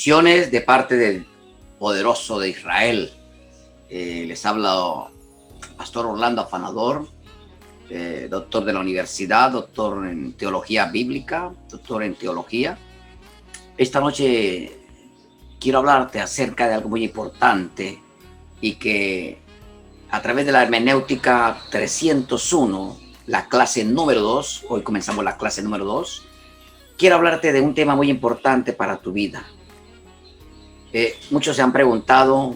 Bendiciones de parte del poderoso de Israel. Les habla Pastor Orlando Afanador, doctor de la universidad, doctor en teología bíblica, doctor en teología. Esta noche quiero hablarte acerca de algo muy importante y que a través de la hermenéutica 301, la clase número 2, hoy comenzamos la clase número 2, quiero hablarte de un tema muy importante para tu vida. Muchos se han preguntado,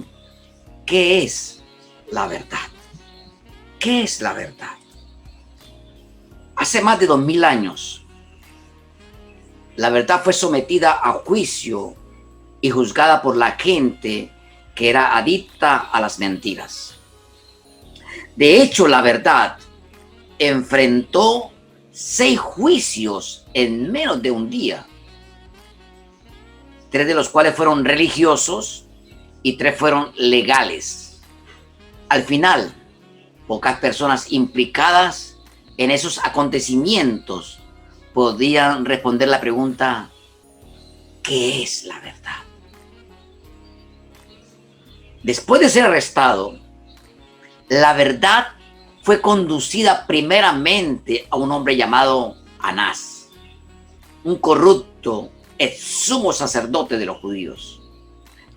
¿qué es la verdad? ¿Qué es la verdad? Hace más de 2000 años, la verdad fue sometida a juicio y juzgada por la gente que era adicta a las mentiras. De hecho, la verdad enfrentó 6 juicios en menos de un día, 3 de los cuales fueron religiosos y 3 fueron legales. Al final, pocas personas implicadas en esos acontecimientos podían responder la pregunta, ¿qué es la verdad? Después de ser arrestado, la verdad fue conducida primeramente a un hombre llamado Anás, un corrupto ex sumo sacerdote de los judíos.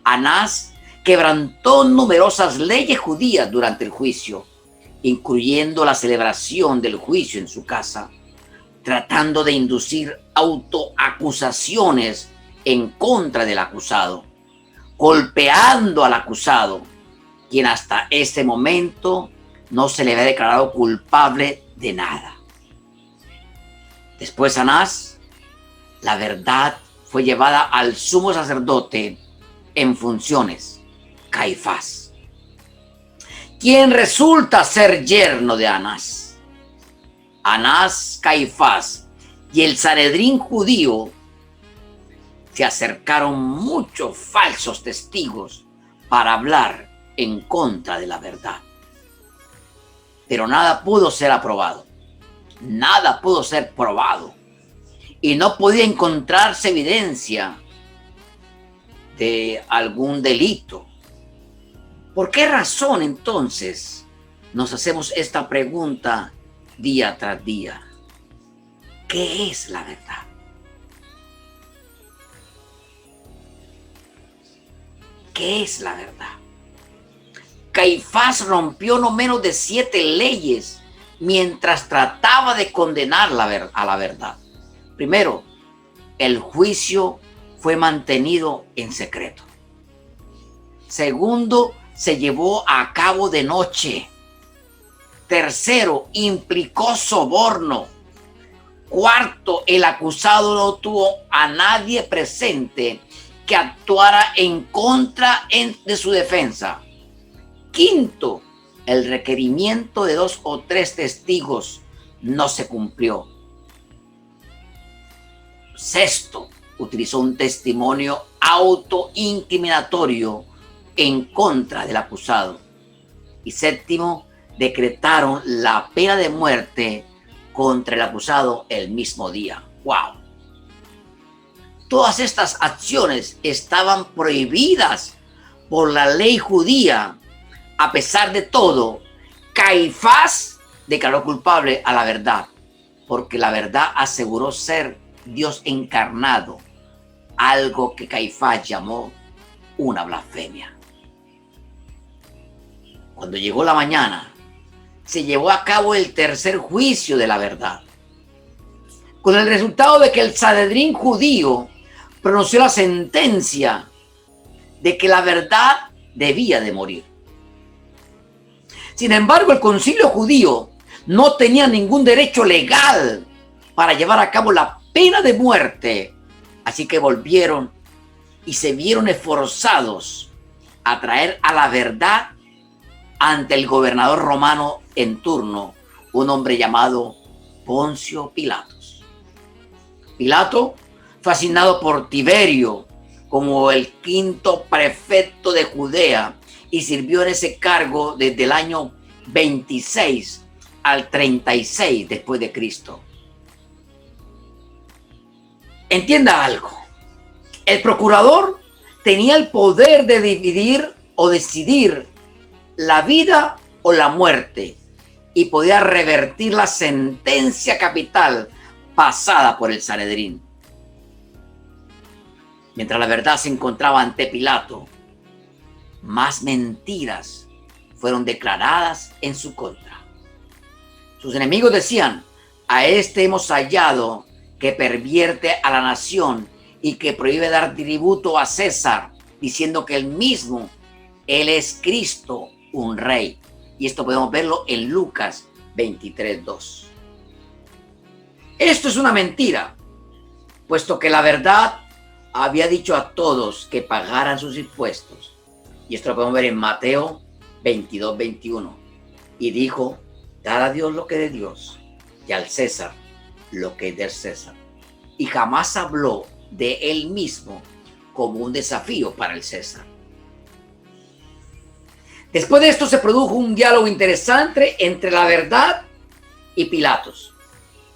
Anás quebrantó numerosas leyes judías durante el juicio, incluyendo la celebración del juicio en su casa, tratando de inducir autoacusaciones en contra del acusado, golpeando al acusado, quien hasta ese momento no se le había declarado culpable de nada. Después Anás, la verdad fue llevada al sumo sacerdote en funciones, Caifás, quien resulta ser yerno de Anás. Anás, Caifás y el Sanedrín judío se acercaron muchos falsos testigos para hablar en contra de la verdad. Pero nada pudo ser aprobado, nada pudo ser probado y no podía encontrarse evidencia de algún delito. ¿Por qué razón entonces nos hacemos esta pregunta día tras día? ¿Qué es la verdad? ¿Qué es la verdad? Caifás rompió no menos de 7 leyes mientras trataba de condenar a la verdad. Primero, el juicio fue mantenido en secreto. Segundo, se llevó a cabo de noche. Tercero, implicó soborno. Cuarto, el acusado no tuvo a nadie presente que actuara en contra de su defensa. Quinto, el requerimiento de 2 o 3 testigos no se cumplió. Sexto, utilizó un testimonio autoincriminatorio en contra del acusado. Y séptimo, decretaron la pena de muerte contra el acusado el mismo día. ¡Wow! Todas estas acciones estaban prohibidas por la ley judía. A pesar de todo, Caifás declaró culpable a la verdad, porque la verdad aseguró ser Dios encarnado, algo que Caifás llamó una blasfemia. Cuando llegó la mañana, se llevó a cabo el tercer juicio de la verdad, con el resultado de que el Sanedrín judío pronunció la sentencia de que la verdad debía de morir. Sin embargo, el concilio judío no tenía ningún derecho legal para llevar a cabo la pena de muerte, así que volvieron y se vieron esforzados a traer a la verdad ante el gobernador romano en turno, un hombre llamado Poncio Pilatos. Pilato, fascinado por Tiberio como el 5º prefecto de Judea, y sirvió en ese cargo desde el año 26 al 36 después de Cristo. Entienda algo. El procurador tenía el poder de dividir o decidir la vida o la muerte y podía revertir la sentencia capital pasada por el Sanedrín. Mientras la verdad se encontraba ante Pilato, más mentiras fueron declaradas en su contra. Sus enemigos decían: a este hemos hallado que pervierte a la nación y que prohíbe dar tributo a César, diciendo que él es Cristo, un rey. Y esto podemos verlo en Lucas 23:2. Esto es una mentira, puesto que la verdad había dicho a todos que pagaran sus impuestos. Y esto lo podemos ver en Mateo 22:21. Y dijo: dad a Dios lo que es de Dios y al César lo que es del César. Y jamás habló de él mismo como un desafío para el César. Después de esto se produjo un diálogo interesante entre la verdad y Pilatos.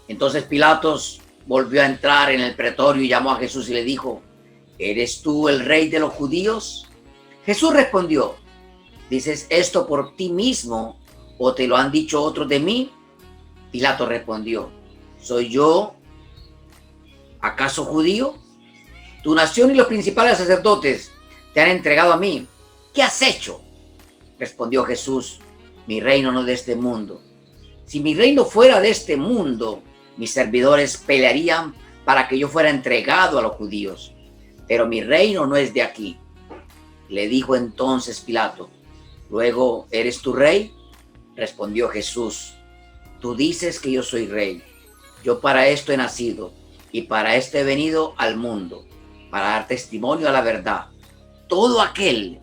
Entonces Pilatos volvió a entrar en el pretorio y llamó a Jesús y le dijo: ¿eres tú el rey de los judíos? Jesús respondió: ¿dices esto por ti mismo o te lo han dicho otros de mí? Pilato respondió: ¿soy yo acaso judío? Tu nación y los principales sacerdotes te han entregado a mí. ¿Qué has hecho? Respondió Jesús: mi reino no es de este mundo. Si mi reino fuera de este mundo, mis servidores pelearían para que yo fuera entregado a los judíos. Pero mi reino no es de aquí. Le dijo entonces Pilato: ¿luego eres tu rey? Respondió Jesús: tú dices que yo soy rey. Yo para esto he nacido y para esto he venido al mundo, para dar testimonio a la verdad. Todo aquel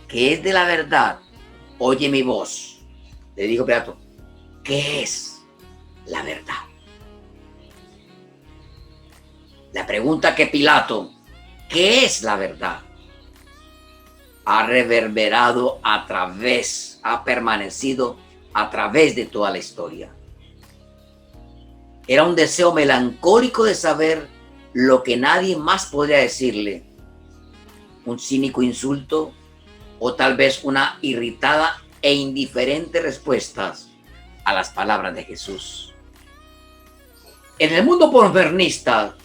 que es de la verdad oye mi voz. Le dijo Pilato: ¿qué es la verdad? La pregunta que Pilato, ¿qué es la verdad?, ha reverberado ha permanecido a través de toda la historia. Era un deseo melancólico de saber lo que nadie más podría decirle. Un cínico insulto o tal vez una irritada e indiferente respuesta a las palabras de Jesús. En el mundo posmodernista,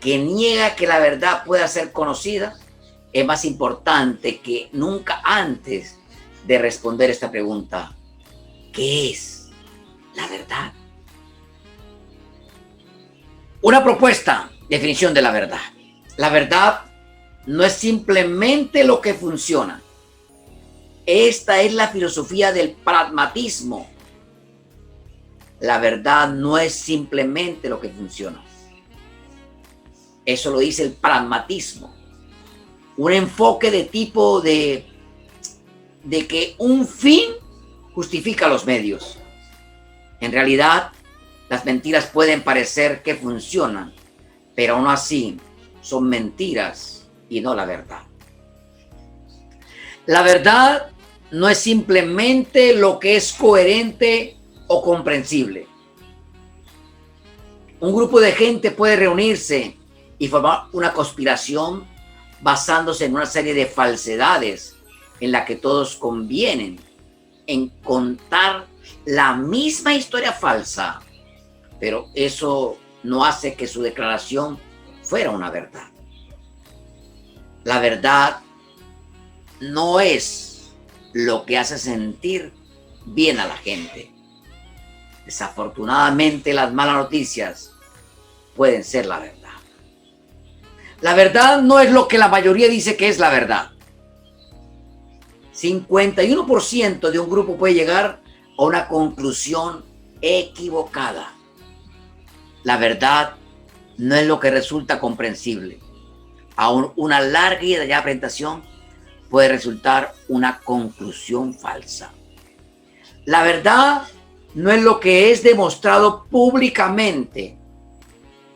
que niega que la verdad pueda ser conocida, es más importante que nunca antes de responder esta pregunta: ¿qué es la verdad? Una propuesta, definición de la verdad. La verdad no es simplemente lo que funciona. Esta es la filosofía del pragmatismo. La verdad no es simplemente lo que funciona. Eso lo dice el pragmatismo. Un enfoque de tipo de que un fin justifica los medios. En realidad, las mentiras pueden parecer que funcionan, pero aún así son mentiras y no la verdad. La verdad no es simplemente lo que es coherente o comprensible. Un grupo de gente puede reunirse y formar una conspiración basándose en una serie de falsedades en la que todos convienen en contar la misma historia falsa, pero eso no hace que su declaración fuera una verdad. La verdad no es lo que hace sentir bien a la gente. Desafortunadamente, las malas noticias pueden ser la verdad. La verdad no es lo que la mayoría dice que es la verdad. 51% de un grupo puede llegar a una conclusión equivocada. La verdad no es lo que resulta comprensible. Aún una larga y detallada presentación puede resultar una conclusión falsa. La verdad no es lo que es demostrado públicamente.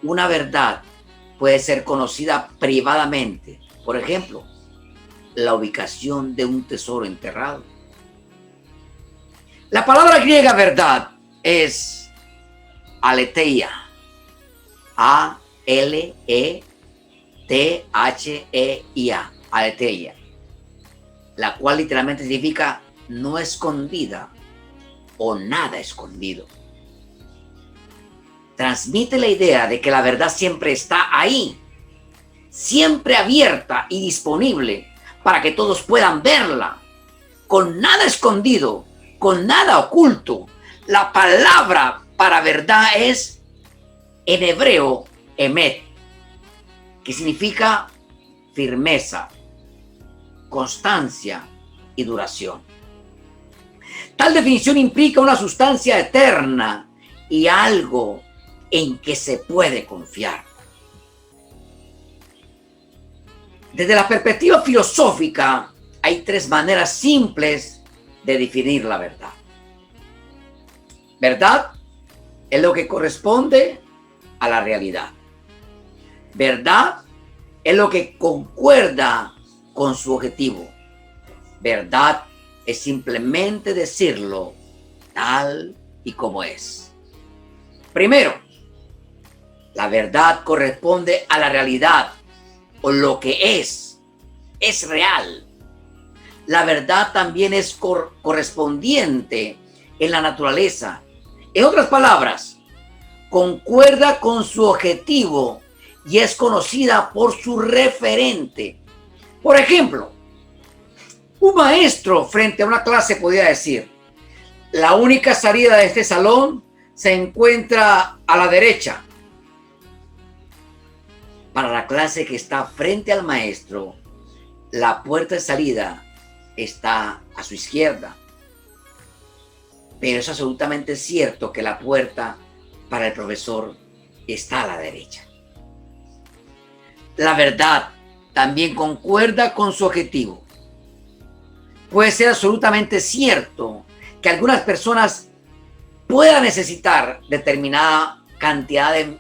Una verdad puede ser conocida privadamente. Por ejemplo, la ubicación de un tesoro enterrado. La palabra griega verdad es aletheia. A-L-E-T-H-I-A. T-H-E-I-A, aletheia, la cual literalmente significa no escondida o nada escondido. Transmite la idea de que la verdad siempre está ahí, siempre abierta y disponible para que todos puedan verla, con nada escondido, con nada oculto. La palabra para verdad es en hebreo emet, que significa firmeza, constancia y duración. Tal definición implica una sustancia eterna y algo en que se puede confiar. Desde la perspectiva filosófica, hay tres maneras simples de definir la verdad. Verdad es lo que corresponde a la realidad. Verdad es lo que concuerda con su objetivo. Verdad es simplemente decirlo tal y como es. Primero, la verdad corresponde a la realidad o lo que es real. La verdad también es correspondiente en la naturaleza. En otras palabras, concuerda con su objetivo y es conocida por su referente. Por ejemplo, un maestro frente a una clase podría decir: la única salida de este salón se encuentra a la derecha. Para la clase que está frente al maestro, la puerta de salida está a su izquierda. Pero es absolutamente cierto que la puerta para el profesor está a la derecha. La verdad también concuerda con su objetivo. Puede ser absolutamente cierto que algunas personas puedan necesitar determinada cantidad de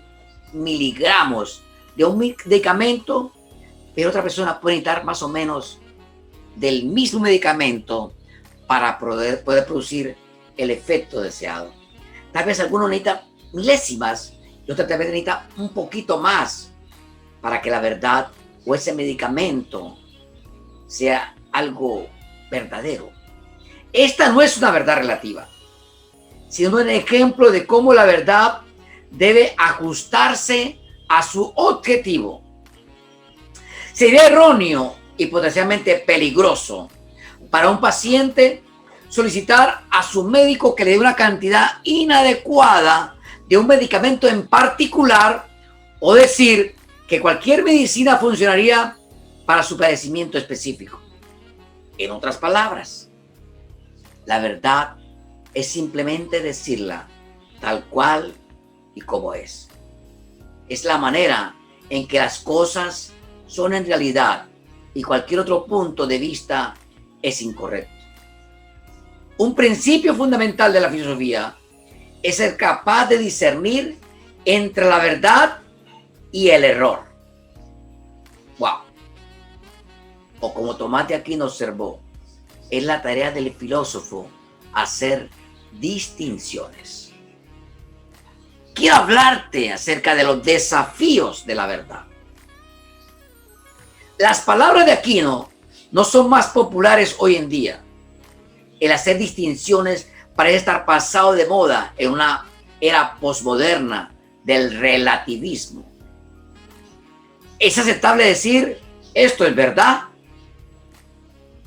miligramos de un medicamento, pero otra persona puede necesitar más o menos del mismo medicamento para poder producir el efecto deseado. Tal vez algunos necesitan milésimas y otros tal vez necesitan un poquito más para que la verdad o ese medicamento sea algo verdadero. Esta no es una verdad relativa, sino un ejemplo de cómo la verdad debe ajustarse a su objetivo. Sería erróneo y potencialmente peligroso para un paciente solicitar a su médico que le dé una cantidad inadecuada de un medicamento en particular o decir que cualquier medicina funcionaría para su padecimiento específico. En otras palabras, la verdad es simplemente decirla tal cual y como es. Es la manera en que las cosas son en realidad y cualquier otro punto de vista es incorrecto. Un principio fundamental de la filosofía es ser capaz de discernir entre la verdad y el error. Wow. O como Tomás de Aquino observó, es la tarea del filósofo hacer distinciones. Quiero hablarte acerca de los desafíos de la verdad. Las palabras de Aquino no son más populares hoy en día. El hacer distinciones parece estar pasado de moda en una era posmoderna del relativismo. Es aceptable decir esto es verdad,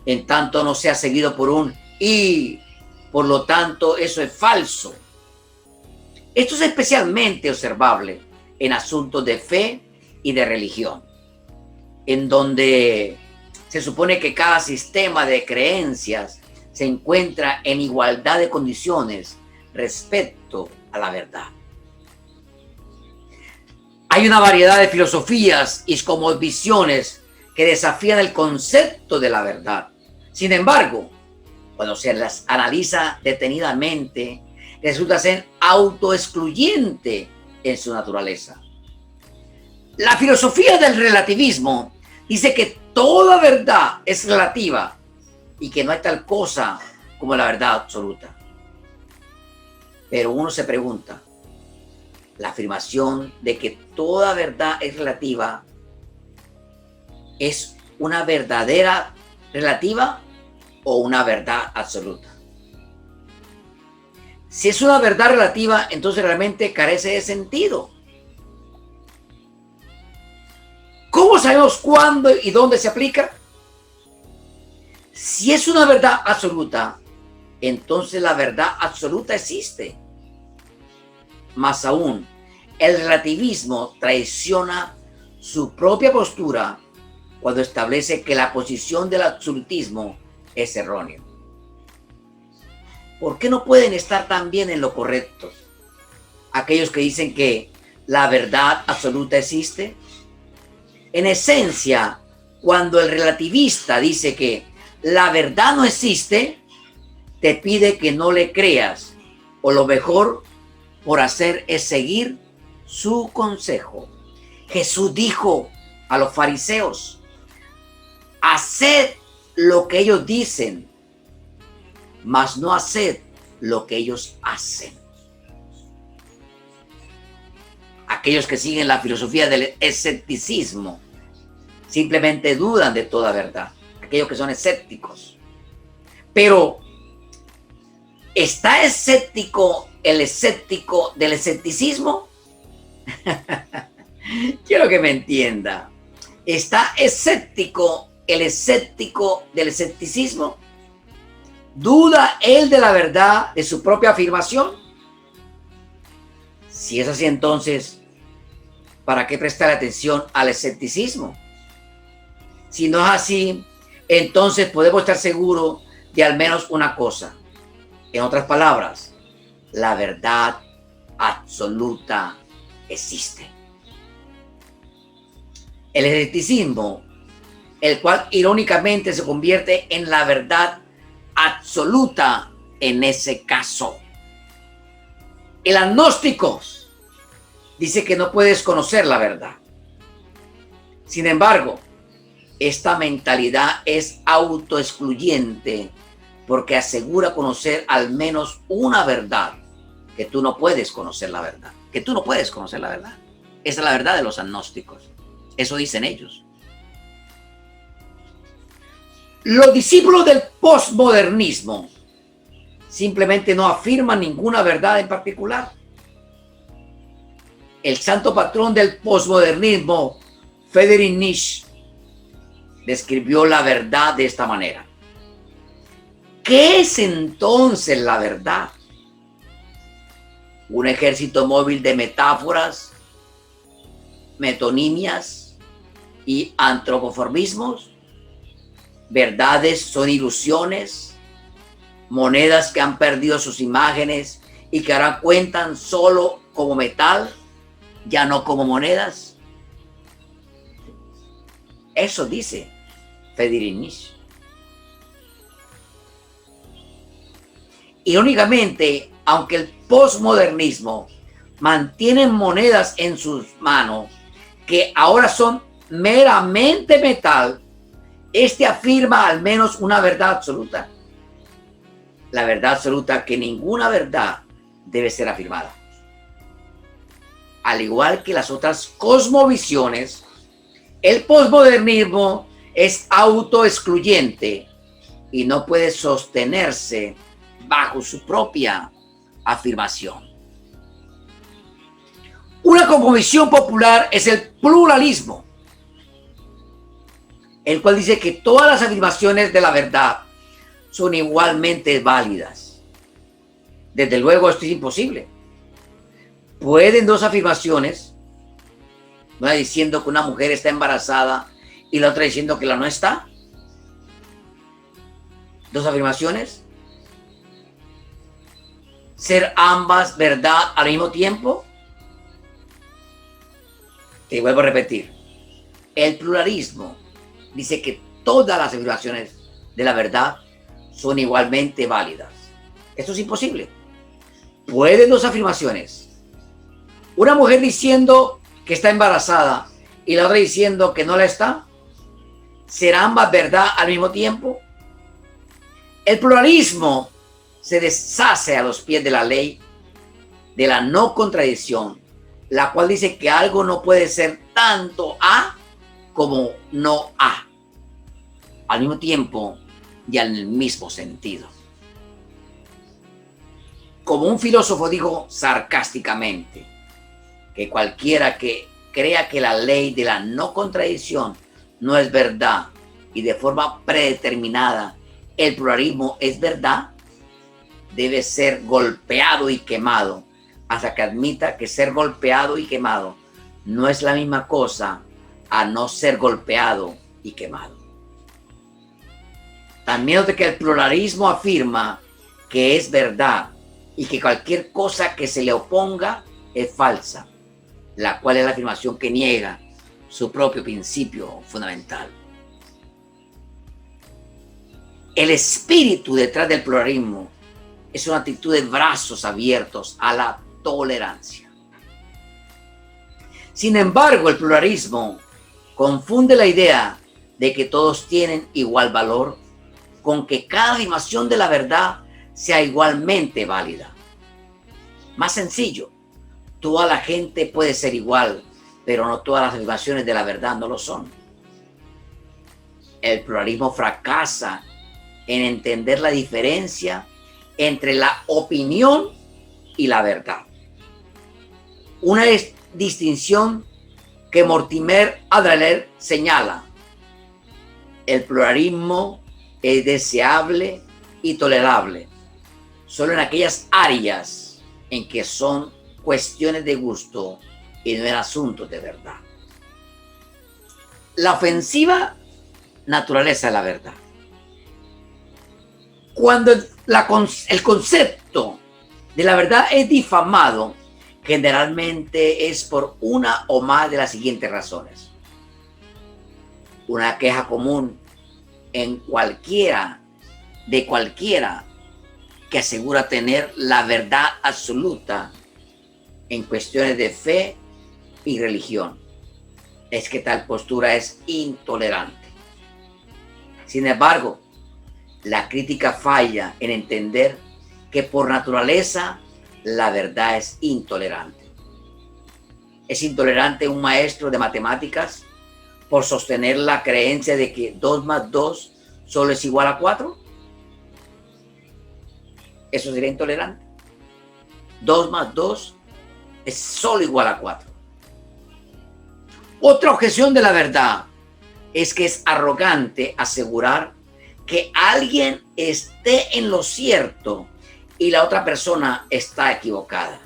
en tanto no sea seguido por un y por lo tanto eso es falso. Esto es especialmente observable en asuntos de fe y de religión, en donde se supone que cada sistema de creencias se encuentra en igualdad de condiciones respecto a la verdad. Hay una variedad de filosofías y cosmovisiones que desafían el concepto de la verdad. Sin embargo, cuando se las analiza detenidamente, resulta ser autoexcluyente en su naturaleza. La filosofía del relativismo dice que toda verdad es relativa y que no hay tal cosa como la verdad absoluta. Pero uno se pregunta, la afirmación de que toda verdad es relativa ¿Es una verdadera relativa o una verdad absoluta? Si es una verdad relativa, entonces realmente carece de sentido. ¿Cómo sabemos cuándo y dónde se aplica? Si es una verdad absoluta, entonces la verdad absoluta existe. Más aún, el relativismo traiciona su propia postura cuando establece que la posición del absolutismo es errónea. ¿Por qué no pueden estar también en lo correcto aquellos que dicen que la verdad absoluta existe? En esencia, cuando el relativista dice que la verdad no existe, te pide que no le creas, o lo mejor por hacer es seguir su consejo. Jesús dijo a los fariseos: haced lo que ellos dicen, mas no haced lo que ellos hacen. Aquellos que siguen la filosofía del escepticismo simplemente dudan de toda verdad. Aquellos que son escépticos. Pero, ¿está escéptico el escéptico del escepticismo? Quiero que me entienda. ¿Está escéptico el escéptico del escepticismo? ¿Duda él de la verdad de su propia afirmación? Si es así, entonces, ¿para qué prestar atención al escepticismo? Si no es así, entonces podemos estar seguros de al menos una cosa. En otras palabras, la verdad absoluta existe. El escepticismo, el cual irónicamente se convierte en la verdad absoluta en ese caso. El agnóstico dice que no puedes conocer la verdad. Sin embargo, esta mentalidad es autoexcluyente porque asegura conocer al menos una verdad, que tú no puedes conocer la verdad. Que tú no puedes conocer la verdad. Esa es la verdad de los agnósticos. Eso dicen ellos. Los discípulos del posmodernismo simplemente no afirman ninguna verdad en particular. El santo patrón del posmodernismo, Friedrich Nietzsche, describió la verdad de esta manera. ¿Qué es entonces la verdad? ¿Un ejército móvil de metáforas, metonimias y antropoformismos? ¿Verdades son ilusiones? ¿Monedas que han perdido sus imágenes y que ahora cuentan solo como metal, ya no como monedas? Eso dice Friedrich Nietzsche. Irónicamente, aunque el posmodernismo mantiene monedas en sus manos que ahora son meramente metal, este afirma al menos una verdad absoluta. La verdad absoluta, que ninguna verdad debe ser afirmada. Al igual que las otras cosmovisiones, el posmodernismo es autoexcluyente y no puede sostenerse bajo su propia afirmación. Una cosmovisión popular es el pluralismo, el cual dice que todas las afirmaciones de la verdad son igualmente válidas. Desde luego, esto es imposible. ¿Pueden dos afirmaciones, una diciendo que una mujer está embarazada y la otra diciendo que la no está? ¿Dos afirmaciones? ¿Ser ambas verdad al mismo tiempo? Te vuelvo a repetir. El pluralismo dice que todas las afirmaciones de la verdad son igualmente válidas. Esto es imposible. ¿Pueden dos afirmaciones, una mujer diciendo que está embarazada y la otra diciendo que no la está, ser ambas verdad al mismo tiempo? El pluralismo se deshace a los pies de la ley de la no contradicción, la cual dice que algo no puede ser tanto A como no ha, al mismo tiempo y al mismo sentido. Como un filósofo dijo sarcásticamente, que cualquiera que crea que la ley de la no contradicción no es verdad y de forma predeterminada el pluralismo es verdad, debe ser golpeado y quemado hasta que admita que ser golpeado y quemado no es la misma cosa a no ser golpeado y quemado. También de que el pluralismo afirma que es verdad y que cualquier cosa que se le oponga es falsa, la cual es la afirmación que niega su propio principio fundamental. El espíritu detrás del pluralismo es una actitud de brazos abiertos a la tolerancia. Sin embargo, el pluralismo confunde la idea de que todos tienen igual valor con que cada afirmación de la verdad sea igualmente válida. Más sencillo, toda la gente puede ser igual, pero no todas las afirmaciones de la verdad no lo son. El pluralismo fracasa en entender la diferencia entre la opinión y la verdad. Una distinción que Mortimer Adler señala. El pluralismo es deseable y tolerable solo en aquellas áreas en que son cuestiones de gusto y no en asuntos de verdad. La ofensiva naturaleza de la verdad. Cuando el concepto de la verdad es difamado, generalmente es por una o más de las siguientes razones. Una queja común en cualquiera que asegura tener la verdad absoluta en cuestiones de fe y religión es que tal postura es intolerante. Sin embargo, la crítica falla en entender que por naturaleza la verdad es intolerante. ¿Es intolerante un maestro de matemáticas por sostener la creencia de que 2 más 2 solo es igual a 4? Eso sería intolerante. 2 más 2 es solo igual a 4. Otra objeción de la verdad es que es arrogante asegurar que alguien esté en lo cierto y la otra persona está equivocada.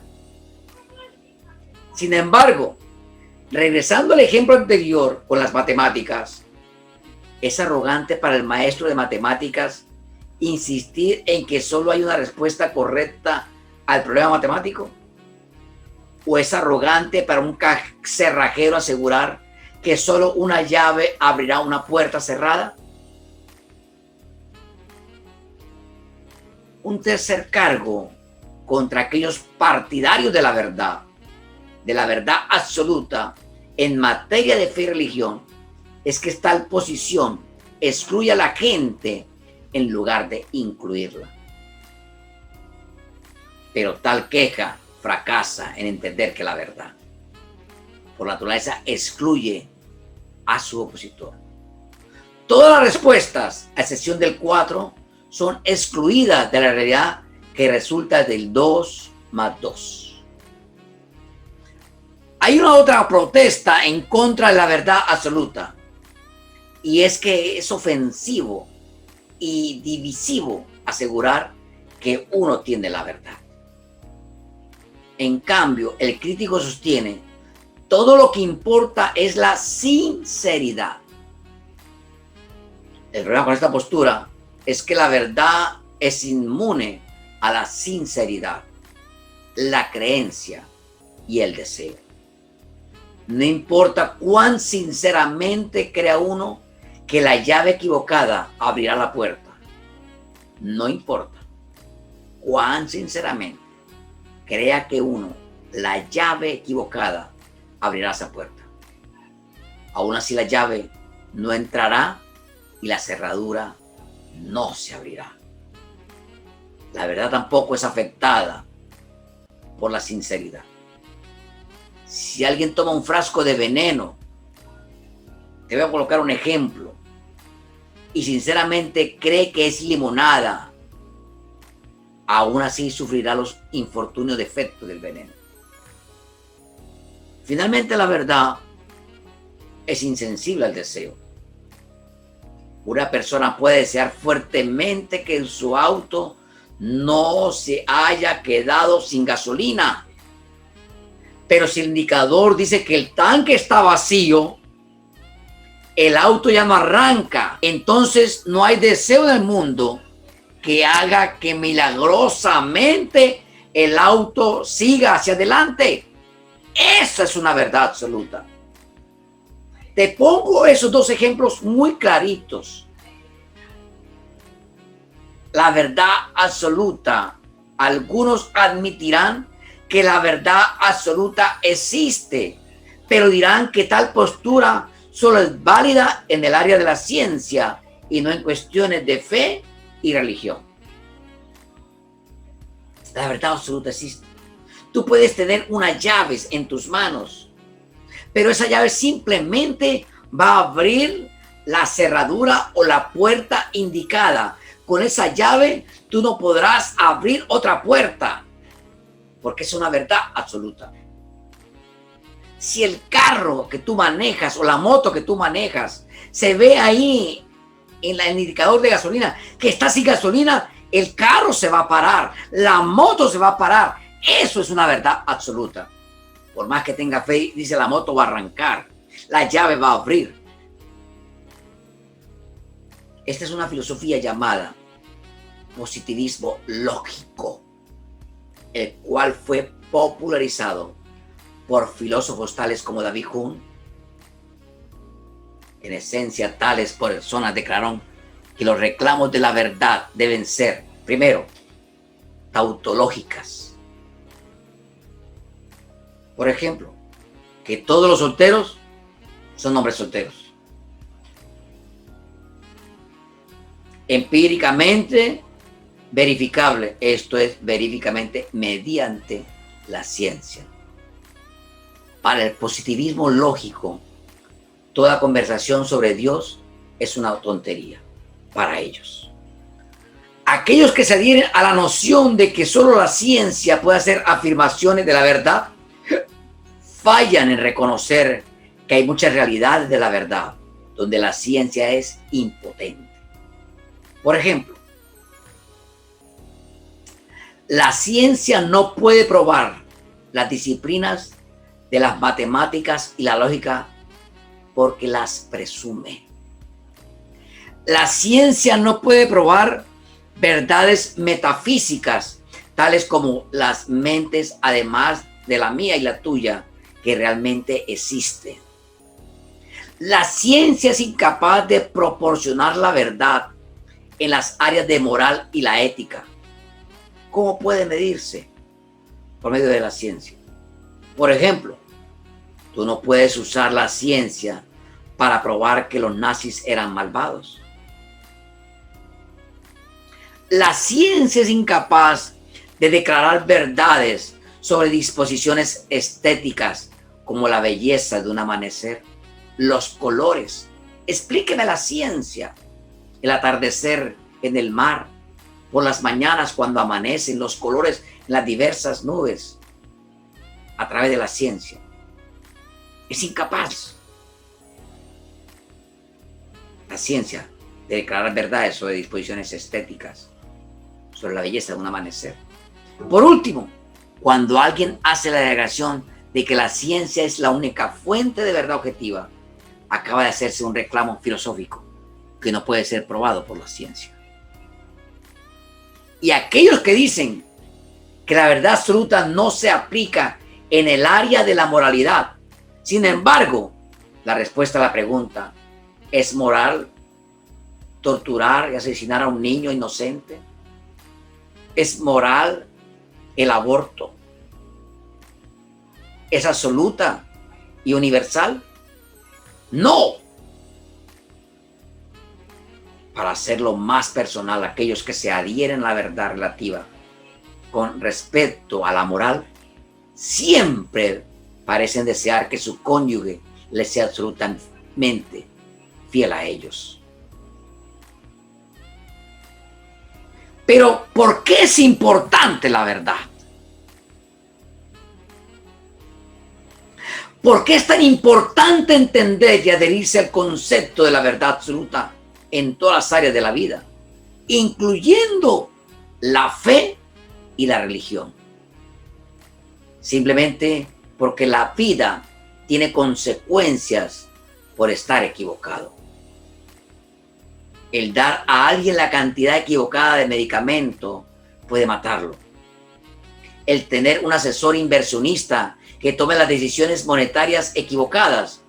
Sin embargo, regresando al ejemplo anterior con las matemáticas, ¿es arrogante para el maestro de matemáticas insistir en que solo hay una respuesta correcta al problema matemático? ¿O es arrogante para un cerrajero asegurar que solo una llave abrirá una puerta cerrada? Un tercer cargo contra aquellos partidarios de la verdad absoluta en materia de fe y religión, es que tal posición excluye a la gente en lugar de incluirla. Pero tal queja fracasa en entender que la verdad, por naturaleza, excluye a su opositor. Todas las respuestas, a excepción del 4, son excluidas de la realidad que resulta del 2 más 2. Hay una otra protesta en contra de la verdad absoluta, y es que es ofensivo y divisivo asegurar que uno tiene la verdad. En cambio, el crítico sostiene, todo lo que importa es la sinceridad. El problema con esta postura es que la verdad es inmune a la sinceridad, la creencia y el deseo. No importa cuán sinceramente crea uno que la llave equivocada abrirá la puerta. No importa cuán sinceramente crea que uno la llave equivocada abrirá esa puerta. Aún así la llave no entrará y la cerradura no se abrirá. La verdad tampoco es afectada por la sinceridad. Si alguien toma un frasco de veneno te voy a colocar un ejemplo, y sinceramente cree que es limonada, aún así sufrirá los infortunios de efecto del veneno. Finalmente, la verdad es insensible al deseo. Una persona puede desear fuertemente que en su auto no se haya quedado sin gasolina, pero si el indicador dice que el tanque está vacío, el auto ya no arranca. Entonces no hay deseo del mundo que haga que milagrosamente el auto siga hacia adelante. Esa es una verdad absoluta. Te pongo esos dos ejemplos muy claritos. La verdad absoluta. Algunos admitirán que la verdad absoluta existe, pero dirán que tal postura solo es válida en el área de la ciencia y no en cuestiones de fe y religión. La verdad absoluta existe. Tú puedes tener unas llaves en tus manos, pero esa llave simplemente va a abrir la cerradura o la puerta indicada. Con esa llave tú no podrás abrir otra puerta, porque es una verdad absoluta. Si el carro que tú manejas o la moto que tú manejas se ve ahí en el indicador de gasolina que está sin gasolina, el carro se va a parar, la moto se va a parar. Eso es una verdad absoluta. Por más que tenga fe, dice, la moto va a arrancar, la llave va a abrir. Esta es una filosofía llamada positivismo lógico, el cual fue popularizado por filósofos tales como David Hume. En esencia, tales personas declararon que los reclamos de la verdad deben ser, primero, tautológicas. Por ejemplo, que todos los solteros son hombres solteros. Empíricamente verificable, esto es verificamente mediante la ciencia. Para el positivismo lógico, toda conversación sobre Dios es una tontería para ellos. Aquellos que se adhieren a la noción de que solo la ciencia puede hacer afirmaciones de la verdad, fallan en reconocer que hay muchas realidades de la verdad donde la ciencia es impotente. Por ejemplo, la ciencia no puede probar las disciplinas de las matemáticas y la lógica porque las presume. La ciencia no puede probar verdades metafísicas, tales como las mentes, además de la mía y la tuya, que realmente existen. La ciencia es incapaz de proporcionar la verdad en las áreas de moral y la ética. ¿Cómo puede medirse? Por medio de la ciencia. Por ejemplo, tú no puedes usar la ciencia para probar que los nazis eran malvados. La ciencia es incapaz de declarar verdades sobre disposiciones estéticas como la belleza de un amanecer, los colores. Explíqueme la ciencia, el atardecer en el mar, por las mañanas cuando amanecen, los colores en las diversas nubes, a través de la ciencia. Es incapaz la ciencia de declarar verdades sobre disposiciones estéticas, sobre la belleza de un amanecer. Por último, cuando alguien hace la declaración de que la ciencia es la única fuente de verdad objetiva, acaba de hacerse un reclamo filosófico que no puede ser probado por la ciencia. Y aquellos que dicen que la verdad absoluta no se aplica en el área de la moralidad, sin embargo, la respuesta a la pregunta, ¿es moral torturar y asesinar a un niño inocente? ¿Es moral el aborto? ¿Es absoluta y universal? No. Para hacerlo más personal, aquellos que se adhieren a la verdad relativa con respecto a la moral, siempre parecen desear que su cónyuge les sea absolutamente infiel a ellos. Pero ¿por qué es importante la verdad? ¿Por qué es tan importante entender y adherirse al concepto de la verdad absoluta en todas las áreas de la vida, incluyendo la fe y la religión? Simplemente porque la vida tiene consecuencias por estar equivocado. El dar a alguien la cantidad equivocada de medicamento puede matarlo. El tener un asesor inversionista que tome las decisiones monetarias equivocadas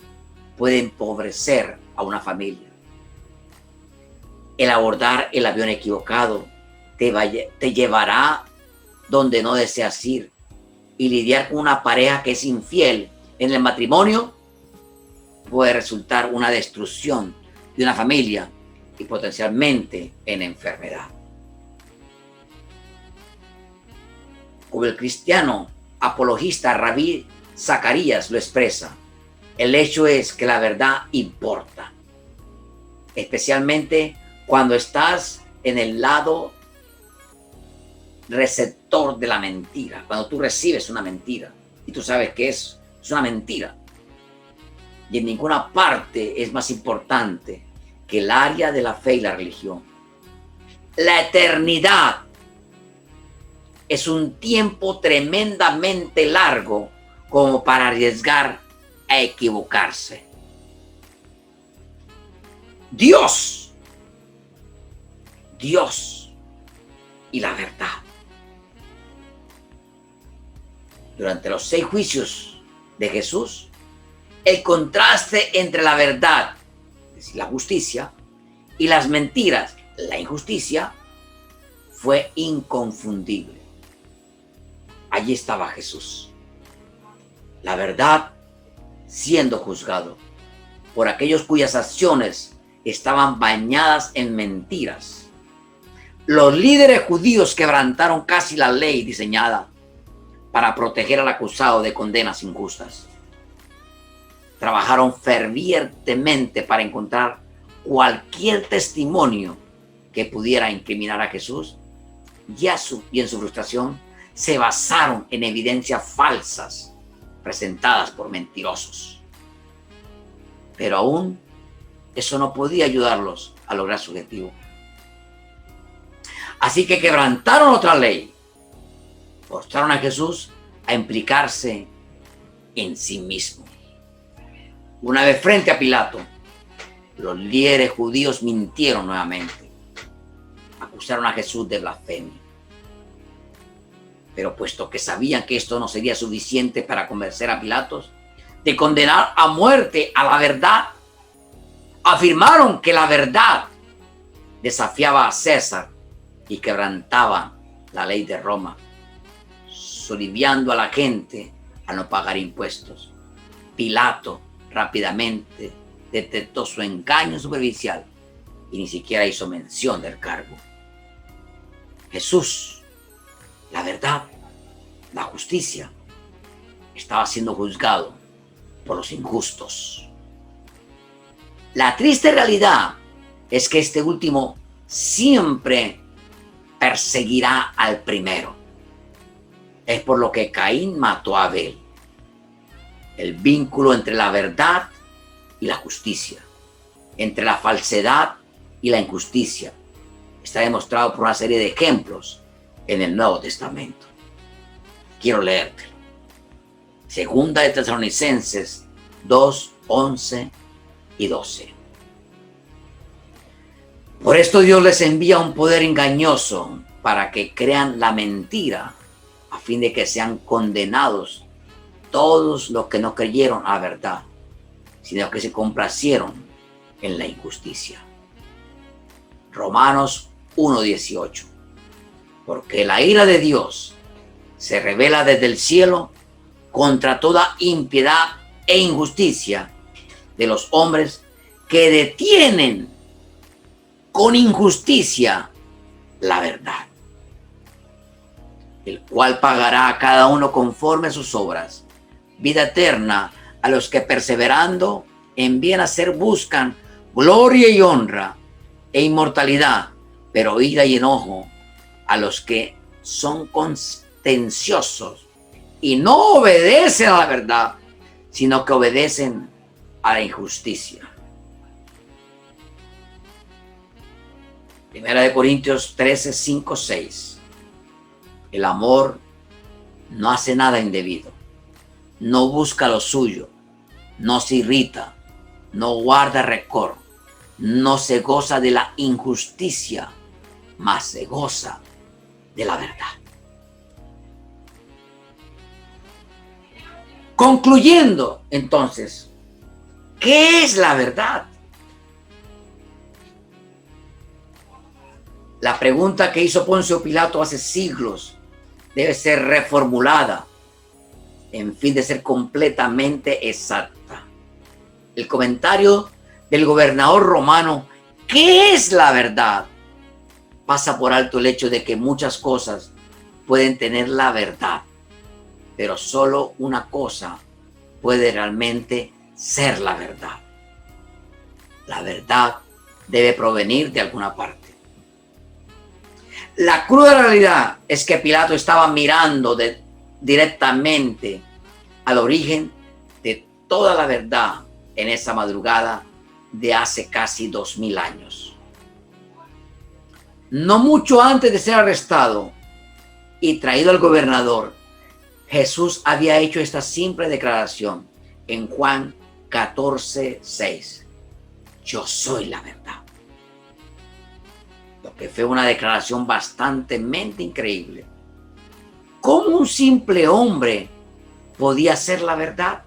puede empobrecer a una familia. El abordar el avión equivocado te llevará donde no deseas ir, y lidiar con una pareja que es infiel en el matrimonio puede resultar una destrucción de una familia y potencialmente en enfermedad. Como el cristiano apologista Rabí Zacarías lo expresa, el hecho es que la verdad importa, especialmente cuando estás en el lado receptor de la mentira, cuando tú recibes una mentira y tú sabes que es una mentira. Y en ninguna parte es más importante que el área de la fe y la religión. La eternidad es un tiempo tremendamente largo como para arriesgar a equivocarse. Dios y la verdad. Durante los 6 juicios de Jesús, el contraste entre la verdad, es decir, la justicia, y las mentiras, la injusticia, fue inconfundible. Allí estaba Jesús, la verdad siendo juzgado por aquellos cuyas acciones estaban bañadas en mentiras. Los líderes judíos quebrantaron casi la ley diseñada para proteger al acusado de condenas injustas. Trabajaron fervientemente para encontrar cualquier testimonio que pudiera incriminar a Jesús, y en su frustración se basaron en evidencias falsas presentadas por mentirosos. Pero aún eso no podía ayudarlos a lograr su objetivo. Así que quebrantaron otra ley, forzaron a Jesús a implicarse en sí mismo. Una vez frente a Pilato, los líderes judíos mintieron nuevamente. Acusaron a Jesús de blasfemia. Pero puesto que sabían que esto no sería suficiente para convencer a Pilatos de condenar a muerte a la verdad, afirmaron que la verdad desafiaba a César y quebrantaba la ley de Roma, soliviando a la gente a no pagar impuestos. Pilato rápidamente detectó su engaño superficial y ni siquiera hizo mención del cargo. Jesús, la verdad, la justicia, estaba siendo juzgado por los injustos. La triste realidad es que este último siempre perseguirá al primero. Es por lo que Caín mató a Abel. El vínculo entre la verdad y la justicia, entre la falsedad y la injusticia, está demostrado por una serie de ejemplos en el Nuevo Testamento. Quiero leértelo. Segunda de Tesalonicenses 2, 11 y 12. Por esto Dios les envía un poder engañoso para que crean la mentira, a fin de que sean condenados todos los que no creyeron a la verdad, sino que se complacieron en la injusticia. Romanos 1:18. Porque la ira de Dios se revela desde el cielo contra toda impiedad e injusticia de los hombres que detienen con injusticia la verdad, el cual pagará a cada uno conforme a sus obras, vida eterna a los que perseverando en bien hacer buscan gloria y honra e inmortalidad, pero ira y enojo a los que son contenciosos y no obedecen a la verdad, sino que obedecen a la injusticia. Primera de Corintios 13, 5, 6. El amor no hace nada indebido, no busca lo suyo, no se irrita, no guarda rencor, no se goza de la injusticia, mas se goza de la verdad. Concluyendo, entonces, ¿qué es la verdad? La pregunta que hizo Poncio Pilato hace siglos debe ser reformulada en fin de ser completamente exacta. El comentario del gobernador romano, ¿qué es la verdad?, pasa por alto el hecho de que muchas cosas pueden tener la verdad, pero solo una cosa puede realmente ser la verdad. La verdad debe provenir de alguna parte. La cruda realidad es que Pilato estaba mirando directamente al origen de toda la verdad en esa madrugada de hace casi 2000 años. No mucho antes de ser arrestado y traído al gobernador, Jesús había hecho esta simple declaración en Juan 14, 6. Yo soy la verdad. Lo que fue una declaración bastante increíble. ¿Cómo un simple hombre podía ser la verdad?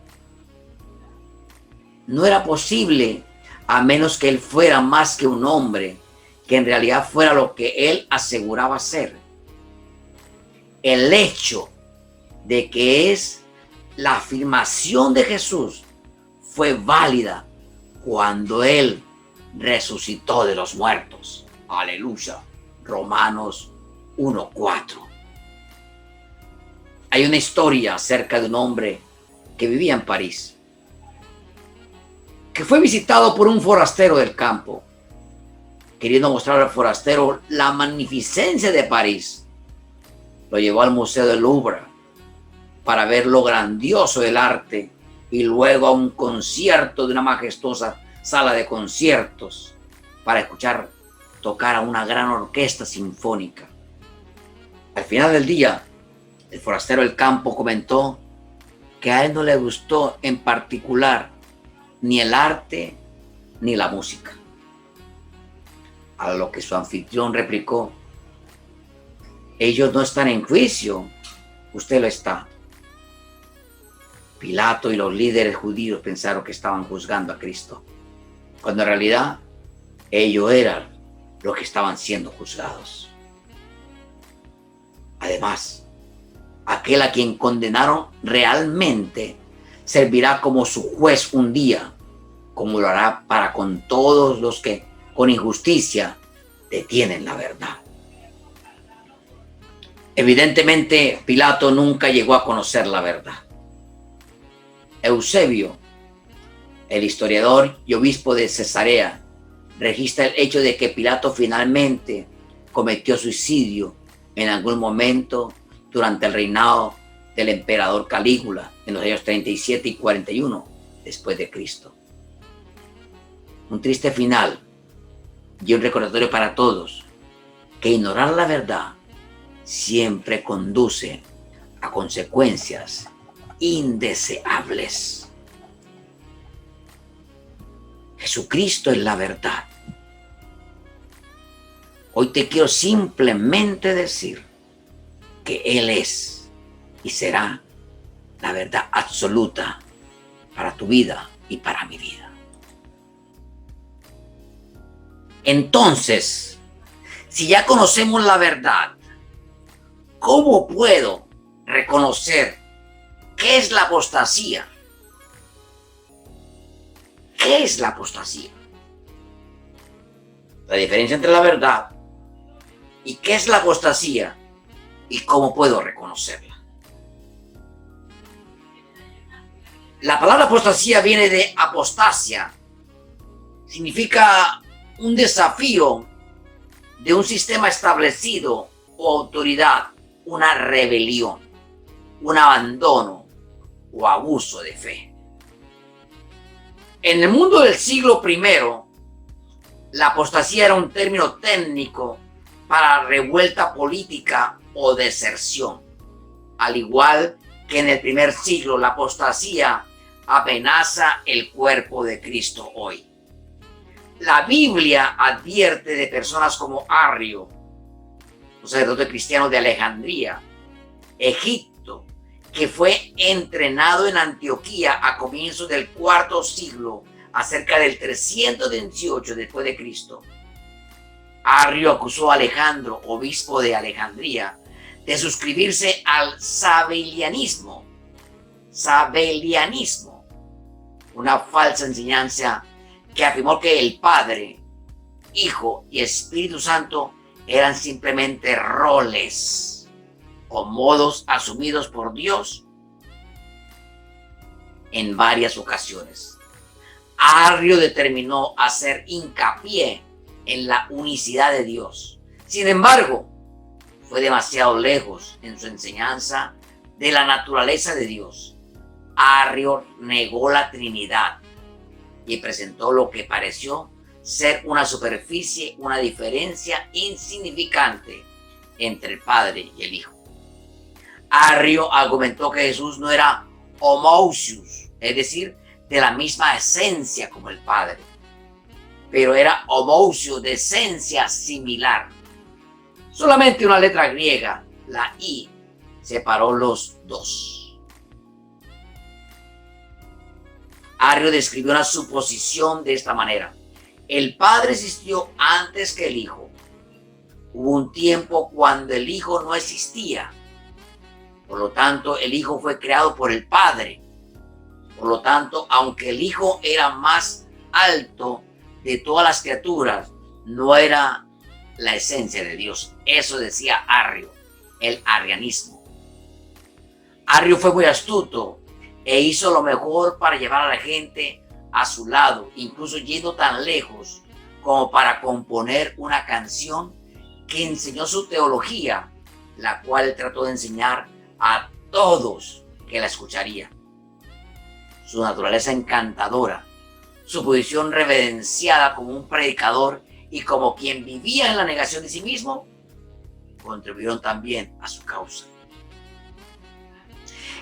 No era posible, a menos que él fuera más que un hombre, que en realidad fuera lo que él aseguraba ser. El hecho de que es la afirmación de Jesús fue válida cuando él resucitó de los muertos. Aleluya. Romanos 1:4. Hay una historia acerca de un hombre que vivía en París, que fue visitado por un forastero del campo, queriendo mostrar al forastero la magnificencia de París. Lo llevó al Museo del Louvre para ver lo grandioso del arte y luego a un concierto de una majestuosa sala de conciertos para escuchar tocar a una gran orquesta sinfónica. Al final del día, el forastero del campo comentó que a él no le gustó en particular ni el arte ni la música. A lo que su anfitrión replicó: ellos no están en juicio, usted lo está. Pilato y los líderes judíos pensaron que estaban juzgando a Cristo, cuando en realidad ellos eran los que estaban siendo juzgados. Además, aquel a quien condenaron realmente servirá como su juez un día, como lo hará para con todos los que con injusticia detienen la verdad. Evidentemente, Pilato nunca llegó a conocer la verdad. Eusebio, el historiador y obispo de Cesarea, registra el hecho de que Pilato finalmente cometió suicidio en algún momento durante el reinado del emperador Calígula en los años 37 y 41 después de Cristo. Un triste final y un recordatorio para todos que ignorar la verdad siempre conduce a consecuencias indeseables. Jesucristo es la verdad. Hoy te quiero simplemente decir que Él es y será la verdad absoluta para tu vida y para mi vida. Entonces, si ya conocemos la verdad, ¿cómo puedo reconocer qué es la apostasía? ¿Qué es la apostasía? La diferencia entre la verdad y qué es la apostasía y cómo puedo reconocerla. La palabra apostasía viene de apostasia, significa un desafío de un sistema establecido o autoridad, una rebelión, un abandono o abuso de fe. En el mundo del siglo I, la apostasía era un término técnico para revuelta política o deserción. Al igual que en el primer siglo, la apostasía amenaza el cuerpo de Cristo hoy. La Biblia advierte de personas como Arrio, un sacerdote cristiano de Alejandría, Egipto, que fue entrenado en Antioquía a comienzos del IV siglo, acerca del 328 después de Cristo. Arrio acusó a Alejandro, obispo de Alejandría, de suscribirse al sabelianismo, una falsa enseñanza que afirmó que el Padre, Hijo y Espíritu Santo eran simplemente roles o modos asumidos por Dios en varias ocasiones. Arrio determinó hacer hincapié en la unicidad de Dios. Sin embargo, fue demasiado lejos en su enseñanza de la naturaleza de Dios. Arrio negó la Trinidad y presentó lo que pareció ser una superficie, una diferencia insignificante entre el Padre y el Hijo. Arrio argumentó que Jesús no era homoousios, es decir, de la misma esencia como el Padre, pero era homoousios, de esencia similar. Solamente una letra griega, la I, separó los dos. Arrio describió una suposición de esta manera: el Padre existió antes que el Hijo. Hubo un tiempo cuando el Hijo no existía. Por lo tanto, el Hijo fue creado por el Padre. Por lo tanto, aunque el Hijo era más alto de todas las criaturas, no era la esencia de Dios. Eso decía Arrio, el arrianismo. Arrio fue muy astuto e hizo lo mejor para llevar a la gente a su lado, incluso yendo tan lejos como para componer una canción que enseñó su teología, la cual trató de enseñar a todos que la escucharía. Su naturaleza encantadora, su posición reverenciada como un predicador y como quien vivía en la negación de sí mismo, contribuyeron también a su causa.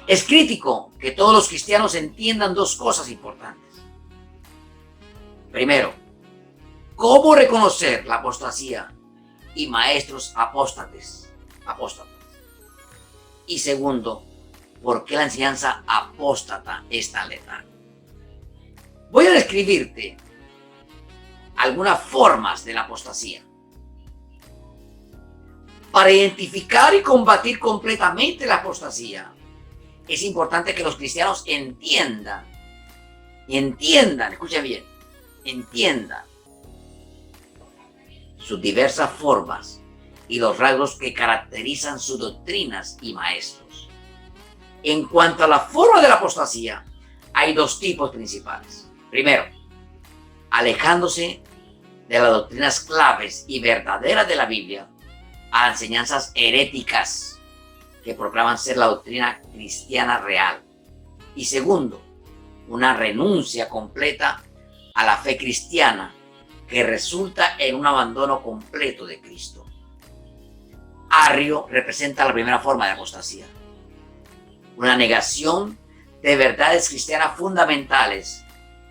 Es crítico que todos los cristianos entiendan dos cosas importantes. Primero, cómo reconocer la apostasía y maestros apóstatas. Y segundo, por qué la enseñanza apóstata es tan letal. Voy a describirte algunas formas de la apostasía. Para identificar y combatir completamente la apostasía, es importante que los cristianos entiendan, escuchen bien, entiendan sus diversas formas y los rasgos que caracterizan sus doctrinas y maestros. En cuanto a la forma de la apostasía, hay dos tipos principales. Primero, alejándose de las doctrinas claves y verdaderas de la Biblia a enseñanzas heréticas que proclaman ser la doctrina cristiana real. Y segundo, una renuncia completa a la fe cristiana que resulta en un abandono completo de Cristo. Arrio representa la primera forma de apostasía, una negación de verdades cristianas fundamentales,